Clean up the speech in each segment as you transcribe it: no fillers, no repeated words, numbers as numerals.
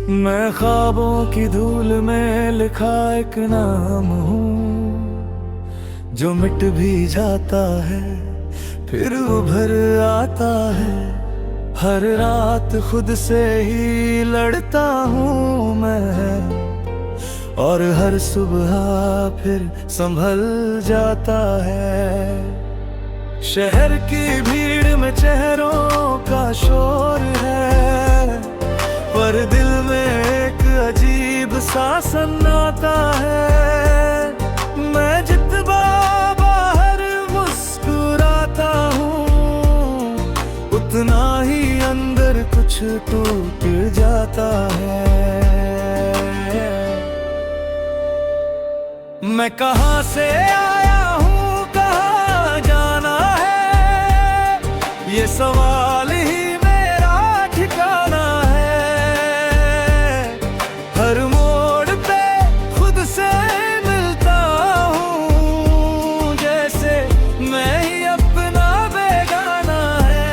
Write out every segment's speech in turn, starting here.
मैं ख्वाबों की धूल में लिखा एक नाम हूँ, जो मिट भी जाता है फिर उभर आता है। हर रात खुद से ही लड़ता हूँ मैं, और हर सुबह फिर संभल जाता है। शहर की भीड़ में चेहरों का शोर है, पर दिल में एक अजीब सा सन्नाटा है। मैं जितना बाहर मुस्कुराता हूँ, उतना ही अंदर कुछ टूट जाता है। मैं कहाँ से आया हूँ, कहाँ जाना है, ये सवाल ही मेरा ठिकाना है। हर मोड़ पे खुद से मिलता हूँ, जैसे मैं ही अपना बेगाना है।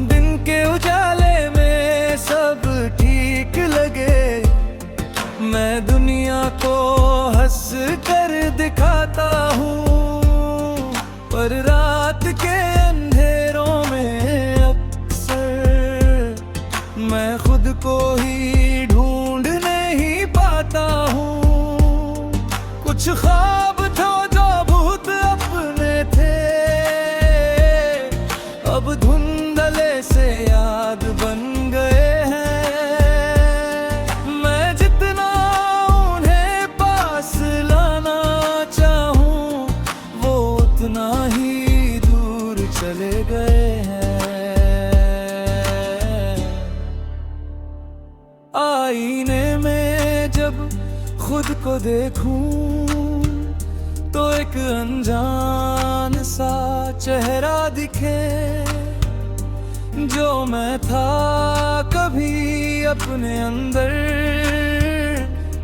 दिन के उजाले में सब ठीक लगे, मैं दुनिया को हंस कर दिखाता हूँ। पर रात के अंधेरों में अक्सर मैं खुद को ही ढूंढ नहीं पाता हूँ। कुछ ख्वाब था जो भूत अपने थे, अब धुंधले से याद बन गए हैं। मैं जितना उन्हें पास लाना चाहूं, वो उतना ही दूर चले गए हैं। आईने में जब खुद को देखूं, तो एक अनजान सा चेहरा दिखे, जो मैं था कभी अपने अंदर,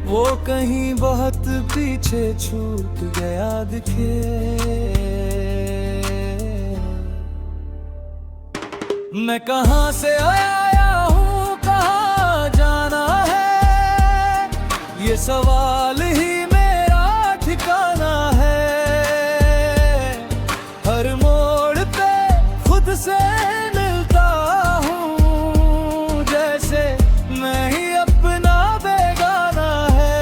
वो कहीं बहुत पीछे छूट गया दिखे। मैं कहाँ से आया हूँ, कहाँ जाना है, ये सवाल ही मेरा ठिकाना है। हर मोड़ पे खुद से मिलता हूँ, जैसे मैं ही अपना बेगाना है।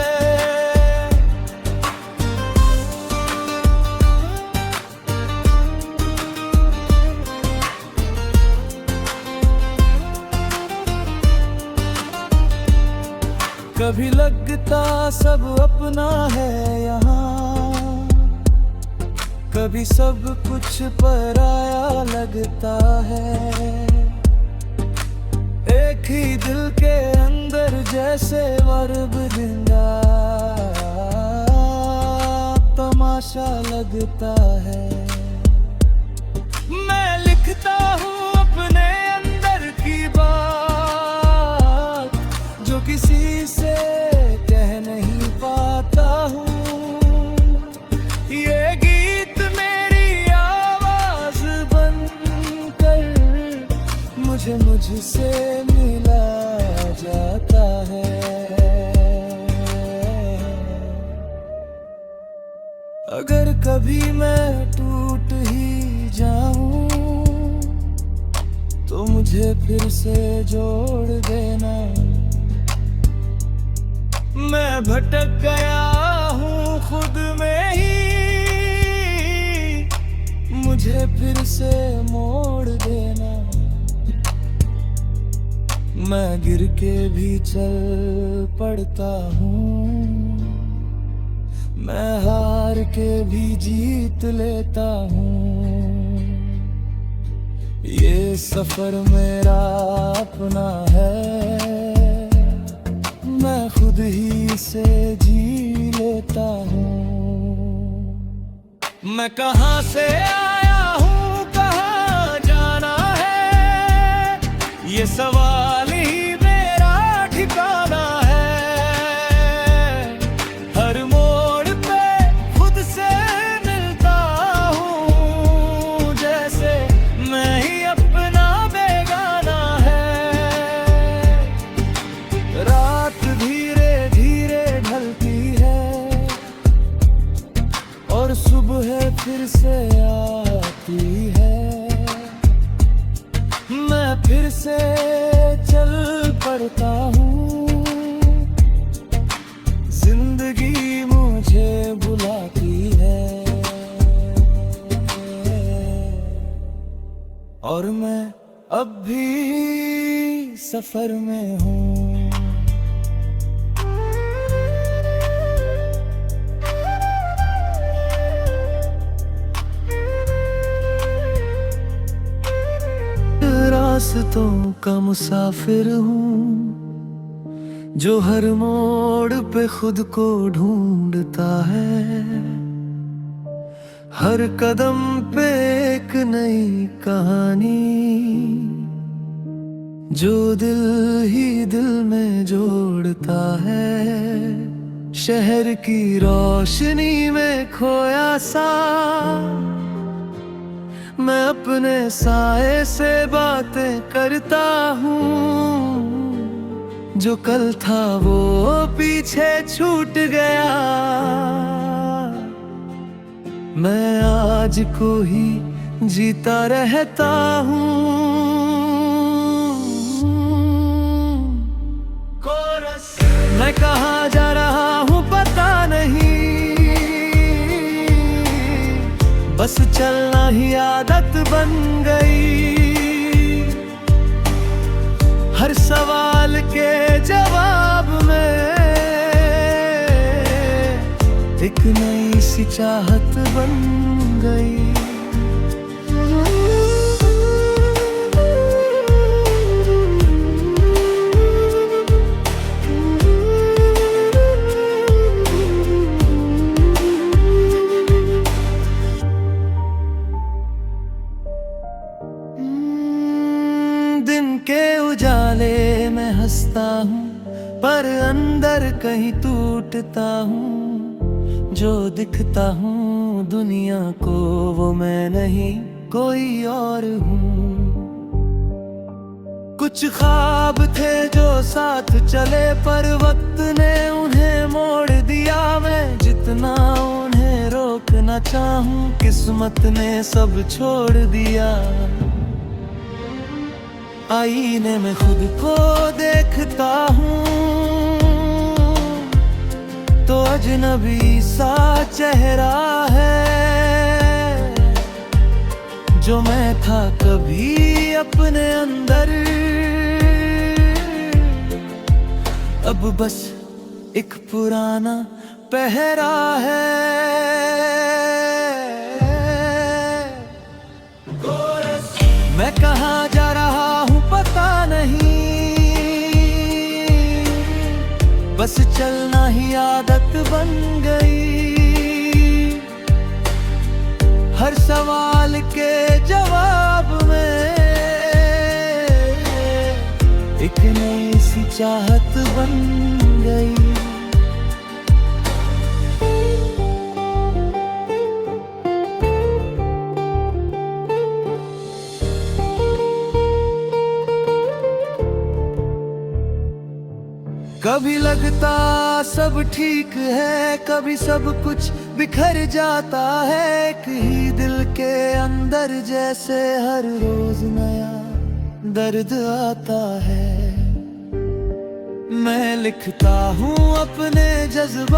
कभी लगता सब अपना है यहाँ, कभी सब कुछ पराया लगता है। एक ही दिल के अंदर जैसे वर्ब जिंदा तमाशा लगता है। मैं लिखता हूँ अपने अंदर की बात, जो किसी से कह नहीं पाता हूँ। ये गीत मेरी आवाज बनकर मुझे मुझसे मिला जाता है। अगर कभी मैं टूट ही जाऊं, तो मुझे फिर से जोड़ देना। मैं भटक गया हूँ खुद में ही, मुझे फिर से मोड़ देना। मैं गिर के भी चल पड़ता हूँ, मैं हार के भी जीत लेता हूँ। ये सफर मेरा अपना है, मैं खुद ही से जी लेता हूँ। मैं कहाँ से आया हूँ, कहाँ जाना है, ये सवाल ही मेरा ठिकाना है। करता हूँ, जिंदगी मुझे बुलाती है और मैं अब भी सफर में हूँ। रास्तों का मुसाफिर हूँ जो हर मोड़ पे खुद को ढूंढता है, हर कदम पे एक नई कहानी जो दिल ही दिल में जोड़ता है। शहर की रोशनी में खोया सा मैं अपने साए से बातें करता हूँ, जो कल था वो पीछे छूट गया, मैं आज को ही जीता रहता हूँ। कोरस मैं कहाँ जा रहा हूँ पता नहीं, बस चलना ही आदत बन गई, हर सवाल के जवाब में एक नई सी चाहत बन गई। दिन के उजाले में हंसता हूँ पर अंदर कहीं टूटता हूँ, जो दिखता हूँ दुनिया को वो मैं नहीं कोई और हूँ। कुछ ख्वाब थे जो साथ चले पर वक्त ने उन्हें मोड़ दिया, मैं जितना उन्हें रोकना चाहूँ किस्मत ने सब छोड़ दिया। आईने में खुद को देखता हूँ तो अजनबी सा चेहरा है, जो मैं था कभी अपने अंदर अब बस एक पुराना पहरा है। मैं कहाँ जा रहा हूँ पता नहीं, बस चलना ही आदत बन गई, हर सवाल के जवाब में एक नई सी चाहत बन गई। कभी लगता सब ठीक है, कभी सब कुछ बिखर जाता है, एक ही दिल के अंदर जैसे हर रोज नया दर्द आता है। मैं लिखता हूँ अपने जज्बात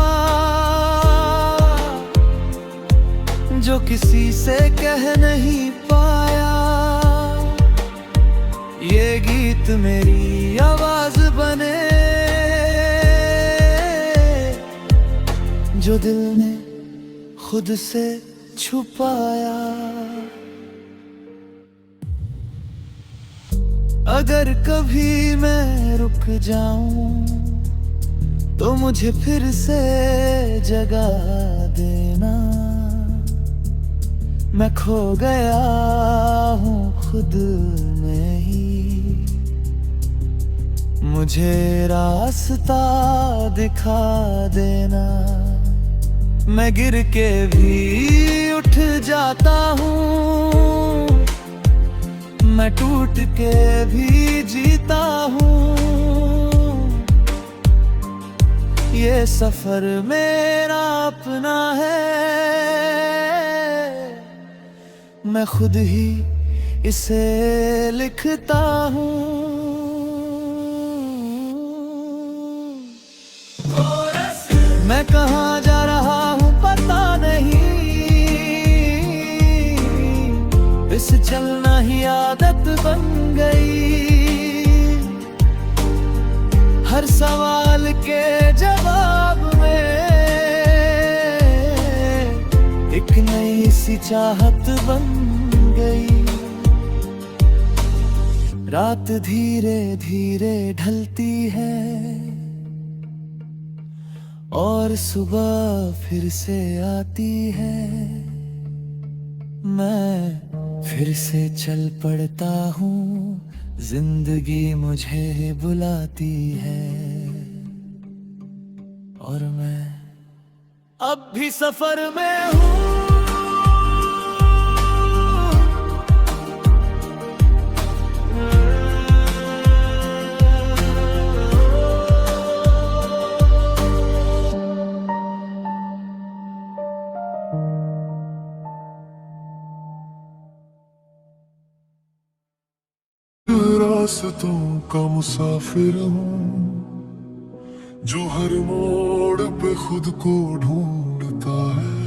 जो किसी से कह नहीं पाया, ये गीत मेरी आवाज बने जो दिल ने खुद से छुपाया। अगर कभी मैं रुक जाऊं तो मुझे फिर से जगा देना, मैं खो गया हूँ खुद में ही, मुझे रास्ता दिखा देना। मैं गिर के भी उठ जाता हूँ, मैं टूट के भी जीता हूँ, ये सफर मेरा अपना है, मैं खुद ही इसे लिखता हूँ। के जवाब में एक नई सी चाहत बन गई। रात धीरे धीरे ढलती है और सुबह फिर से आती है। मैं फिर से चल पड़ता हूँ, जिंदगी मुझे बुलाती है और मैं अब भी सफर में हूँ। रास्तों का मुसाफिर हूँ जो हर मोड़ पे खुद को ढूंढता है।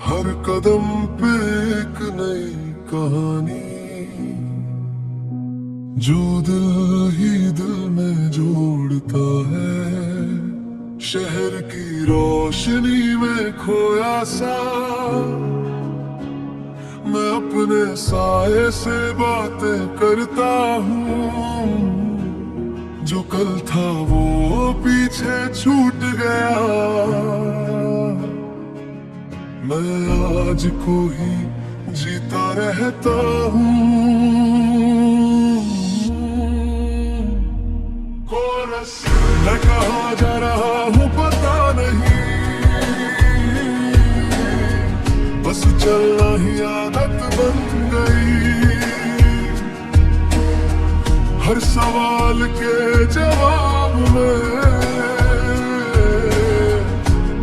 हर कदम पे एक नई कहानी जो दिल ही दिल में जोड़ता है। शहर की रोशनी में खोया सा मैं अपने साए से बातें करता हूँ। जो कल था वो पीछे छूट गया, मैं आज को ही जीता रहता हूँ। कोरस मैं कहाँ जा रहा हूँ पता नहीं, बस चलना ही आदत बन गई। हर सवाल के जवाब में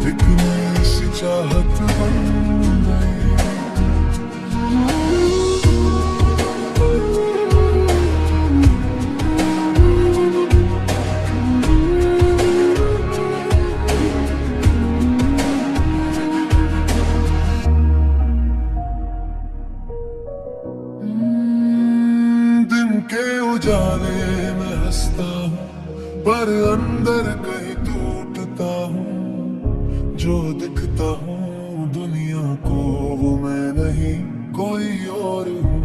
एक नई सी चाहत बन गई। के उजाले में हंसता हूँ पर अंदर कहीं टूटता हूँ। जो दिखता हूँ दुनिया को वो मैं नहीं कोई और हूँ।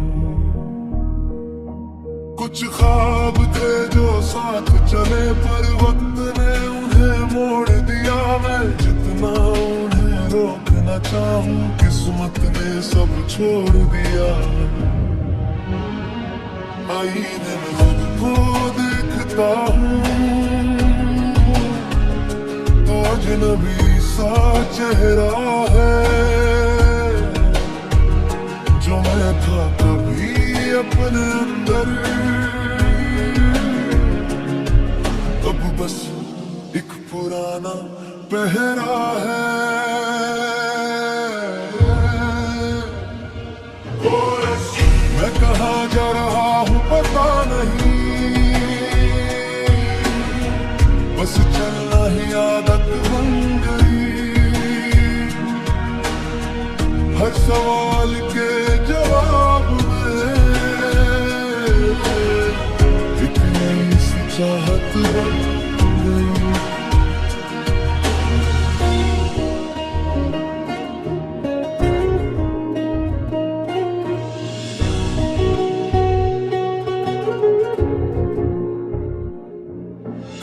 कुछ ख्वाब थे जो साथ चले पर वक्त ने उन्हें मोड़ दिया। मैं जितना उन्हें रोकना चाहूँ किस्मत ने सब छोड़ दिया। आईने में खुद को देखता हूँ तो अजनबी सा चेहरा है जो मैं था कभी अपने अंदर। अब बस एक पुराना पहरा है। मैं कहाँ जा रहा हूँ पता नहीं, बस चलना ही आदत बन गई। हर सवाल के जवाब में एक नई सी चाहत बन गई।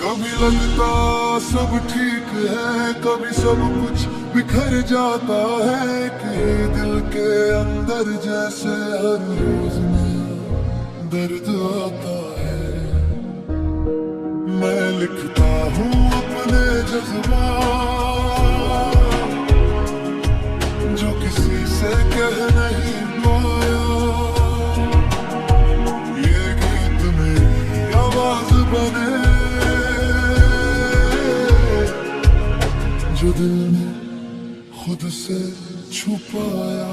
कभी लगता सब ठीक है, कभी सब कुछ बिखर जाता है। कि दिल के अंदर जैसे हर रोज नया दर्द आता है। मैं लिखता हूँ अपने जज्बात जो किसी से कह नहीं पाया। ये गीत मेरी आवाज बने जो दिल में खुद से छुपाया।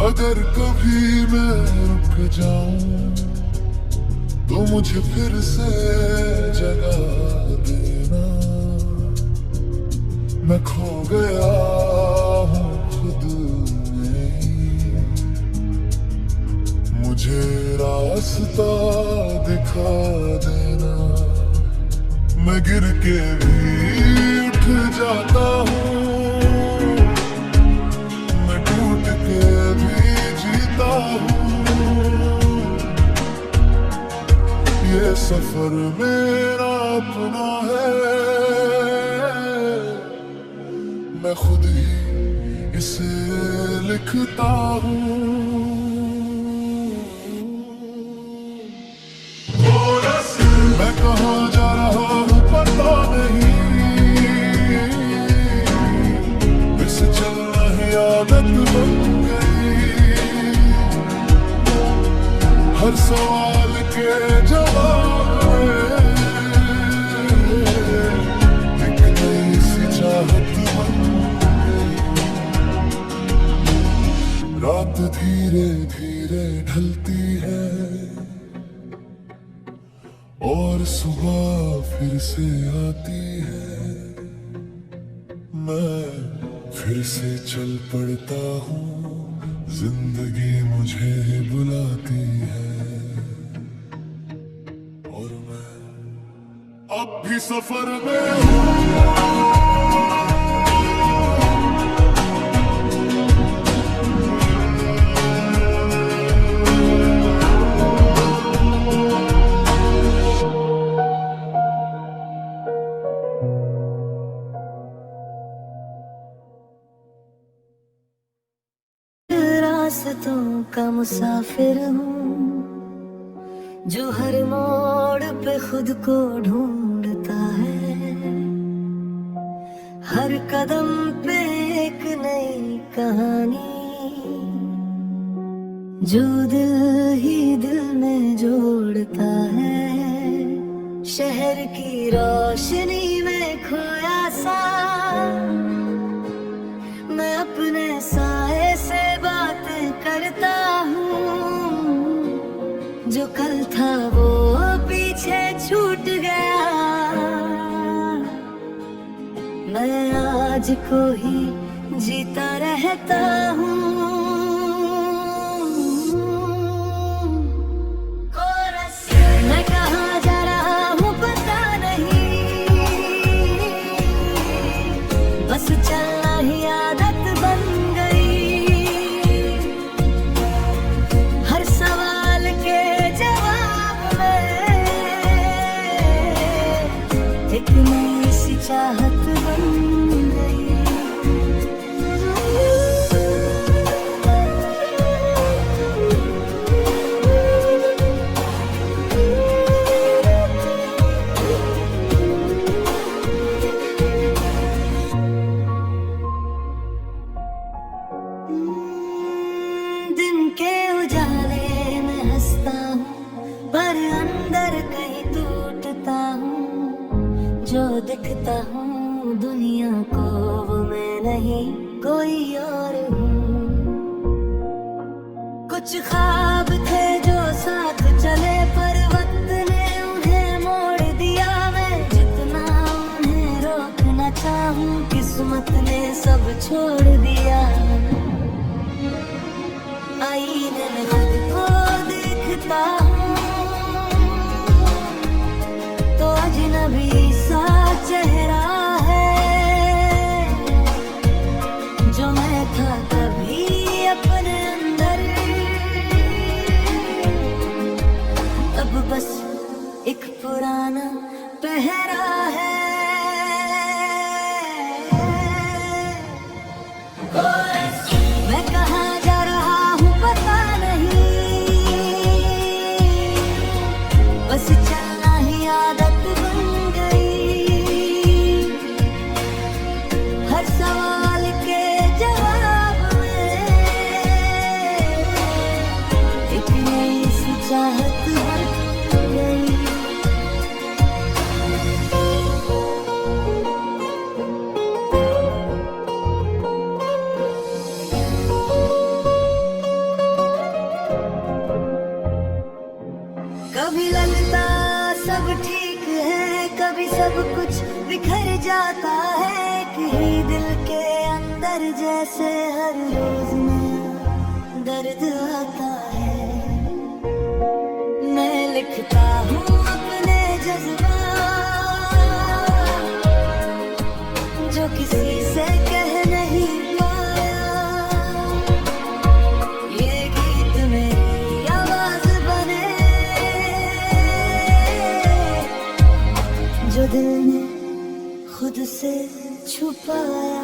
अगर कभी मैं रुक जाऊं तो मुझे फिर से जगा देना। मैं खो गया हूँ खुद में, मुझे राह रास्ता दिखा देना। मैं गिर के भी उठ जाता हूँ, मैं टूट के भी जीता हूँ। ये सफर मेरा अपना है, मैं खुद ही इसे लिखता हूँ। मैं कहाँ जा रहा हूँ पता नहीं, इस चलना ही आदत बन गई। हर सवाल के जवाब एक नई सी चाहत बन गई। रात धीरे धीरे ढलती है और सुबह फिर से आती है। मैं फिर से चल पड़ता हूँ, जिंदगी मुझे बुलाती है। और मैं अब भी सफर में हूँ। रास्तों का मुसाफिर हूँ, जो हर मोड़ पे खुद को ढूंढता है। हर कदम पे एक नई कहानी, जो दिल ही दिल में जोड़ता है। शहर की रोशनी में खोया सा, मैं अपने साए से बातें करता हूँ। जो कल था वो पीछे छूट गया, मैं आज को ही जीता रहता हूँ। मैं कहाँ जा रहा हूँ पता नहीं, बस चलना ही आदत बन गई। हर सवाल के जवाब में एक नई सी चाहत बन गई। दिन के उजाले में हंसता हूँ, पर अंदर कहीं टूटता हूँ। जो दिखता हूँ दुनिया को वो मैं नहीं कोई और हूँ। कुछ ख्वाब थे जो साथ चले, पर वक्त ने उन्हें मोड़ दिया। मैं जितना उन्हें रोकना चाहूँ, किस्मत ने सब छोड़ दिया। आईने में खुद को देखता हूँ, तो अजनबी सा चेहरा है, जो मैं था कभी अपने अंदर। अब बस एक पुराना पहरा है। मैं कहाँ जा रहा हूँ पता नहीं, बस चलना ही आदत बन गई। हर सवाल के जवाब में एक नई सी चाहत बन गई। कभी लगता सब ठीक है, कभी सब कुछ बिखर जाता है। एक ही दिल के अंदर जैसे हर रोज नया दर्द आता है। लिखता हूँ अपने जज्बात जो किसी से कह नहीं पाया। ये गीत मेरी आवाज बने जो दिल ने खुद से छुपाया।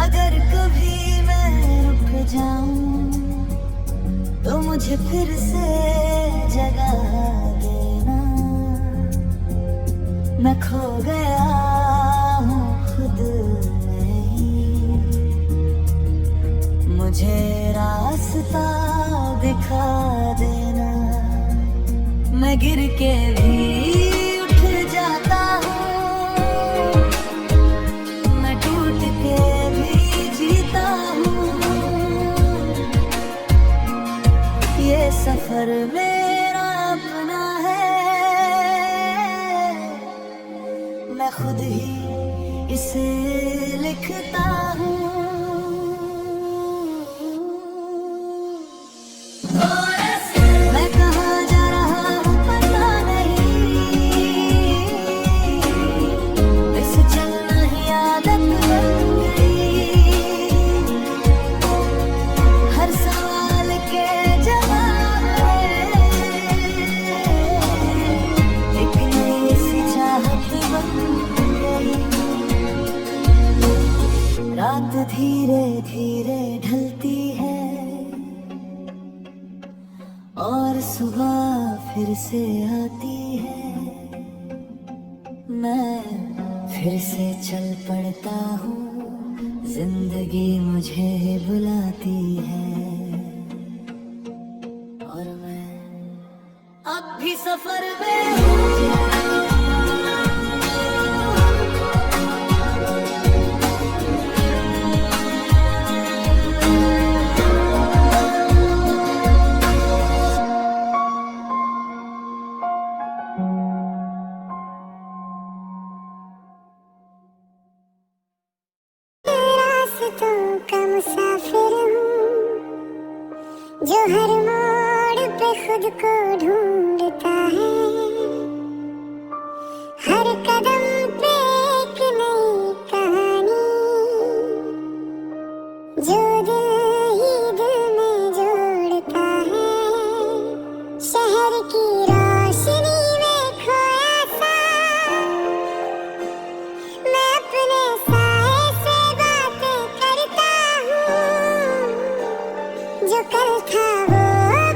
अगर कभी मैं रुक जाऊं तो मुझे फिर से जगा देना। मैं खो गया हूँ खुद में ही, मुझे रास्ता दिखा देना। मैं गिर के भी उठ जाता हूँ, मैं टूट के भी जीता हूँ। ये सफर मेरा अपना है, मैं खुद ही इसे लिखता हूँ। मैं कहाँ जा रहा हूँ पता नहीं, इसे चलना ही आदत बन गई। हर सवाल के जवाब एक नई सी चाहत बन गई। रात धीरे धीरे ढलती है और सुबह फिर से आती है। मैं फिर से चल पड़ता हूँ, जिंदगी मुझे बुलाती है। और मैं अब भी सफर में हूँ। रास्तों का मुसाफिर हूँ जो हर मोड़ पे खुद को ढूंढता है। हर कदम पे एक नई कहानी जो दिल ही दिल में जोड़ता है। शहर की रोशनी में खोया सा मैं अपने साए से बातें करता हूँ। जो कल था वो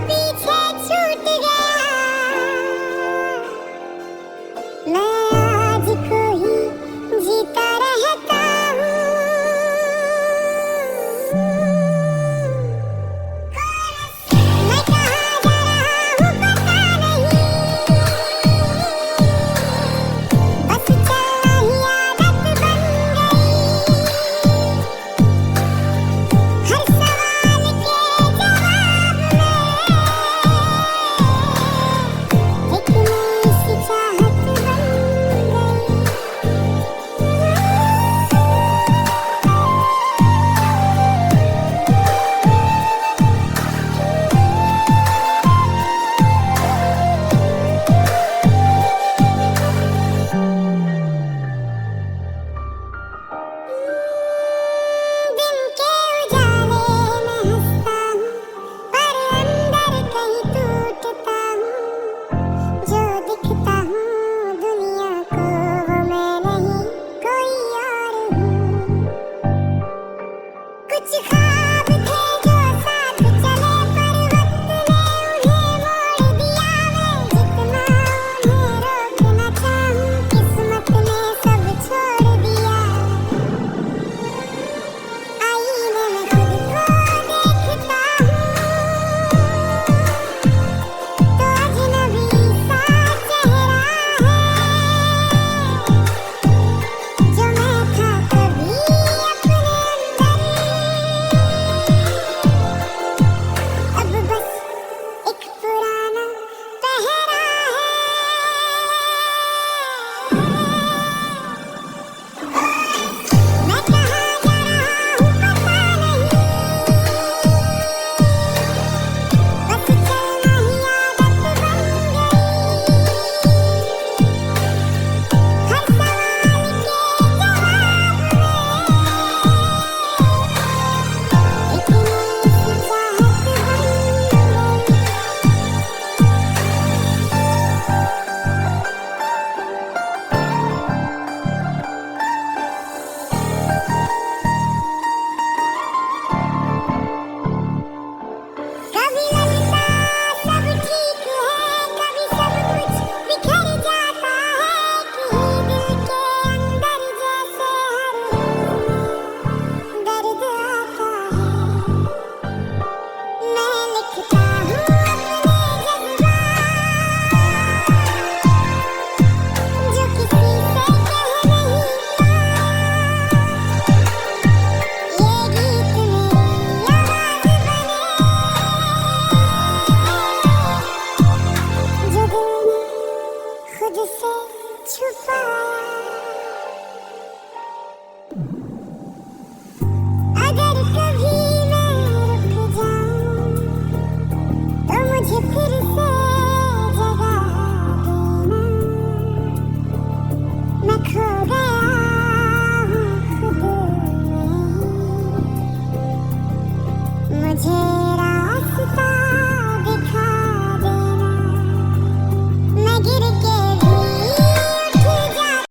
पीछे छूट गया, मैं आज को ही जीता रहता हूँ। मैं कहाँ जा रहा हूँ पता नहीं, बस चलना ही आदत बन गई। हर सवाल के जवाब में एक नई सी चाहत बन गई। दिन के उजाले में हंसता हूँ पर अंदर कहीं टूटता हूँ। जो दिखता हूँ दुनिया को वो मैं नहीं कोई और हूँ। कुछ